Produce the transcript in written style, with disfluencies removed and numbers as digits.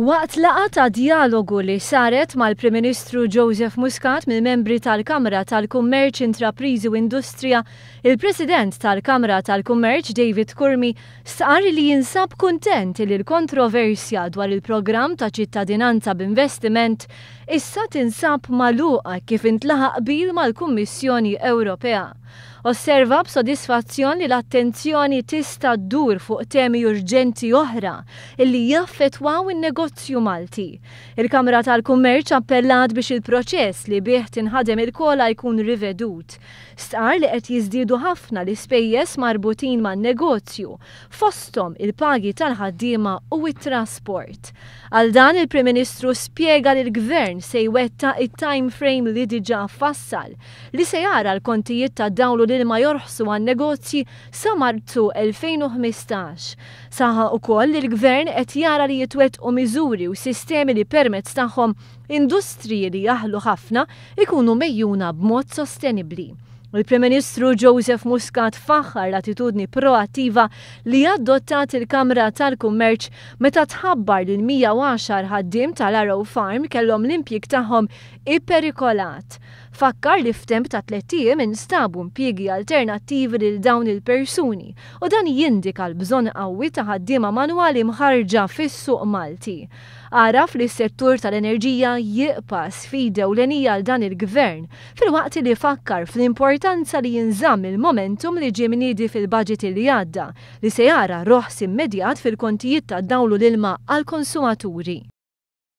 Waqt laqgħa ta' dialogu li saret mal-Prim Ministru Joseph Muscat mill-membri tal-Kamra tal-Kummerċ, Intrapriżi u Industrija, il-President tal-Kamra tal-Kummerċ David Kurmi stqarr li jinsab kuntent li l-kontroversja dwar il-programm ta' ċittadinanza b'investiment issa tinsab magħluqa kif intlaħaq qbil mal-Kummissjoni Ewropea. Osserva b'sodisfazzjon li l-attenzjoni tista' ddur fuq temi urġenti oħra illi jaffettwaw in-negozju Malti. Il-Kamra tal-Kummerċ appellat biex il-proċess li bih tinħadem il-kola jkun rivedut. Stqarr li qed jiżdiedu ħafna l-ispejjeż marbutin man-negozju, fosthom il-pagi tal-ħaddiema u it-trasport. Għal dan il-Prim Ministru spjega li l-Gvern se jwettaq it-time frame li diġà fassal li se jara l-kontijiet ta' dawlu li ma jorħsu għan-negozji sa Marzu 2015. Saħa wkoll li l-Gvern qed jara li jitwettqu miżuri u sistemi li permezz tagħhom industriji li jaħlu ħafna ikunu mejjuna b'mod sostenibbli. Il-Prim Ministru Joseph Muscat faħħar l-attitudni proattiva li adottat il-Kamra tal-Kummerċ meta tħabbar li l-110 ħaddiem tal-Arrow Farm kellhom l-impjieg tagħhom ipperikolat. Fakkar li f'temp ta' 3 ijiem instabu impjiegi alternattivi lil dawn il-persuni u dan jindika l-bżonn qawwi ta' ħaddiema manwali mħarġa fis-suq Malti. Għaraf li s-settur tal-enerġija jibqa' sfida ewlenija għal dan il-Gvern fil-waqt li fakkar fl-importanza li jinżamm il-momentum li ġie mniedi fil-budget li għadda li se jara roħs immedjat fil-kontijiet ta' dawlu l-ilma għall-konsumaturi.